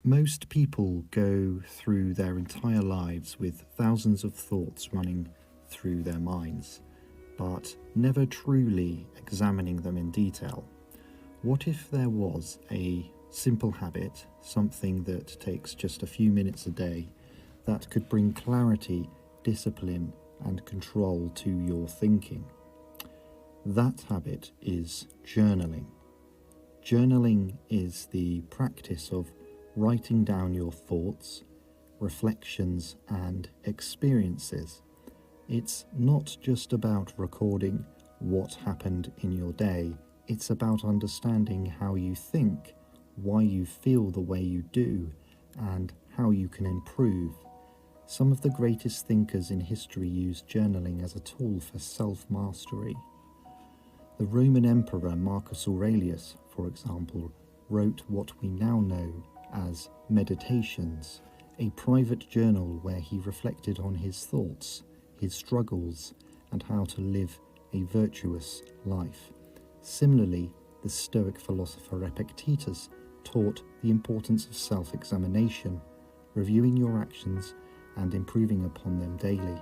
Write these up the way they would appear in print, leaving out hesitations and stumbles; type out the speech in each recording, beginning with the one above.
Most people go through their entire lives with thousands of thoughts running through their minds, but never truly examining them in detail. What if there was a simple habit, something that takes just a few minutes a day, that could bring clarity, discipline, and control to your thinking? That habit is journaling. Journaling is the practice of writing down your thoughts, reflections, and experiences. It's not just about recording what happened in your day, it's about understanding how you think, why you feel the way you do, and how you can improve. Some of the greatest thinkers in history used journaling as a tool for self-mastery. The Roman Emperor Marcus Aurelius, for example, wrote what we now know as Meditations, a private journal where he reflected on his thoughts, his struggles, and how to live a virtuous life. Similarly, the Stoic philosopher Epictetus taught the importance of self-examination, reviewing your actions and improving upon them daily.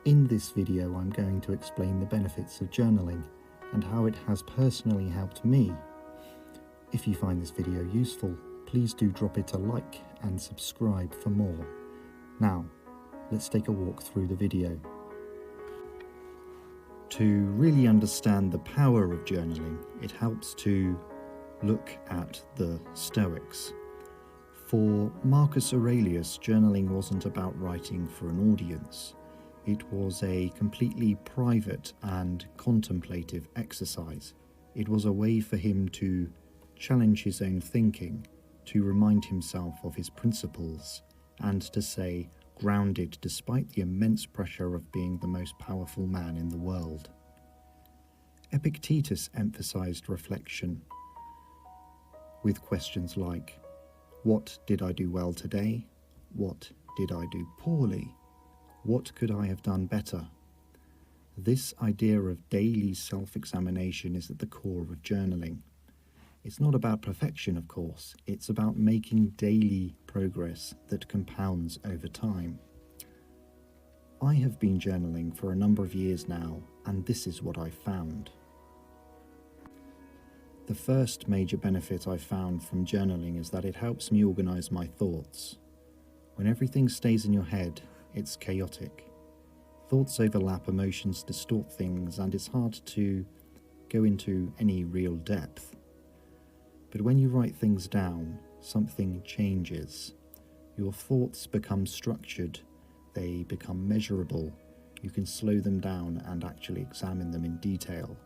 In this video, I'm going to explain the benefits of journaling and how it has personally helped me. If you find this video useful, please do drop it a like and subscribe for more. Now, let's take a walk through the video. To really understand the power of journaling, it helps to look at the Stoics. For Marcus Aurelius, journaling wasn't about writing for an audience. It was a completely private and contemplative exercise. It was a way for him to challenge his own thinking, to remind himself of his principles, and to stay grounded despite the immense pressure of being the most powerful man in the world. Epictetus emphasized reflection with questions like, what did I do well today? What did I do poorly? What could I have done better? This idea of daily self-examination is at the core of journaling. It's not about perfection, of course. It's about making daily progress that compounds over time. I have been journaling for a number of years now, and this is what I've found. The first major benefit I've found from journaling is that it helps me organize my thoughts. When everything stays in your head, it's chaotic. Thoughts overlap, emotions distort things, and it's hard to go into any real depth. But when you write things down, something changes. Your thoughts become structured, they become measurable. You can slow them down and actually examine them in detail.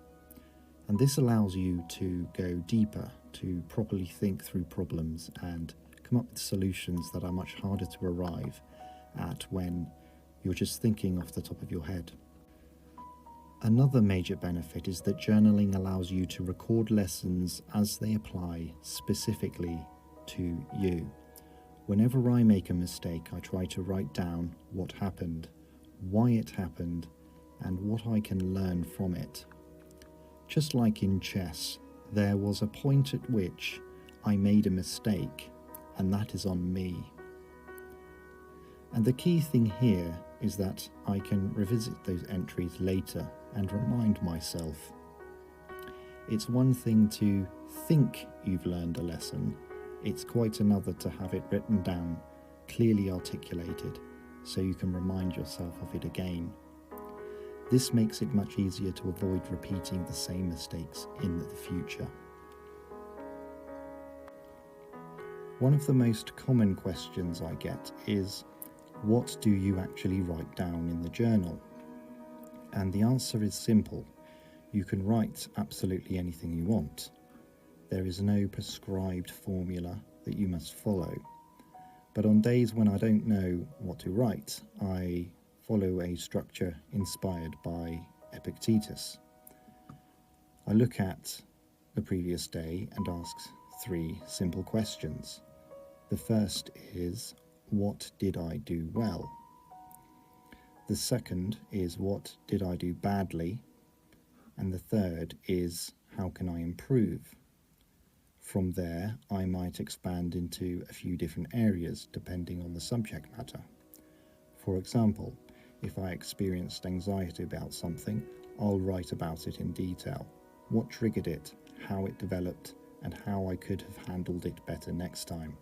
And this allows you to go deeper, to properly think through problems and come up with solutions that are much harder to arrive at when you're just thinking off the top of your head. Another major benefit is that journaling allows you to record lessons as they apply specifically to you. Whenever I make a mistake, I try to write down what happened, why it happened, and what I can learn from it. Just like in chess, there was a point at which I made a mistake, and that is on me. And the key thing here is that I can revisit those entries later and remind myself. It's one thing to think you've learned a lesson, it's quite another to have it written down, clearly articulated, so you can remind yourself of it again. This makes it much easier to avoid repeating the same mistakes in the future. One of the most common questions I get is, what do you actually write down in the journal? And the answer is simple. You can write absolutely anything you want. There is no prescribed formula that you must follow. But on days when I don't know what to write, I follow a structure inspired by Epictetus. I look at the previous day and ask 3 simple questions. The first is, what did I do well? The second is, what did I do badly? And the third is, how can I improve? From there, I might expand into a few different areas depending on the subject matter. For example, if I experienced anxiety about something, I'll write about it in detail. What triggered it, how it developed, and how I could have handled it better next time.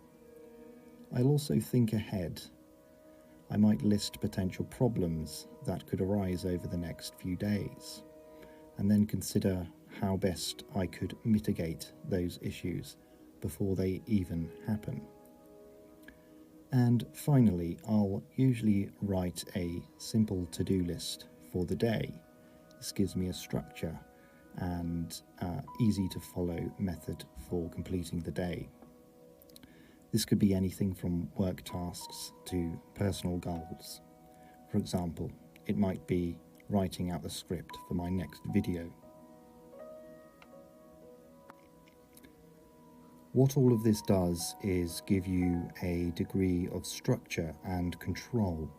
I'll also think ahead. I might list potential problems that could arise over the next few days, and then consider how best I could mitigate those issues before they even happen. And finally, I'll usually write a simple to-do list for the day. This gives me a structure and easy to follow method for completing the day. This could be anything from work tasks to personal goals. For example, it might be writing out the script for my next video. What all of this does is give you a degree of structure and control.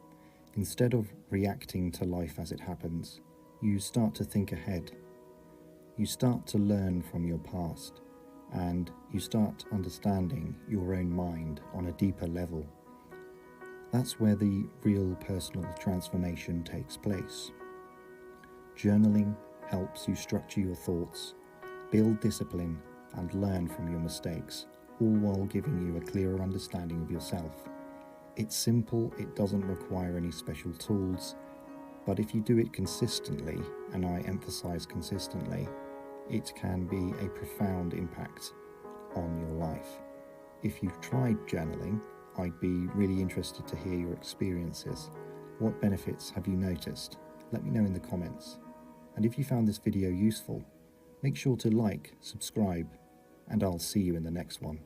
Instead of reacting to life as it happens, you start to think ahead. You start to learn from your past, and you start understanding your own mind on a deeper level. That's where the real personal transformation takes place. Journaling helps you structure your thoughts, build discipline, and learn from your mistakes, all while giving you a clearer understanding of yourself. It's simple, it doesn't require any special tools, but if you do it consistently, and I emphasize consistently, it can be a profound impact on your life. If you've tried journaling, I'd be really interested to hear your experiences. What benefits have you noticed? Let me know in the comments. And if you found this video useful, make sure to like, subscribe, and I'll see you in the next one.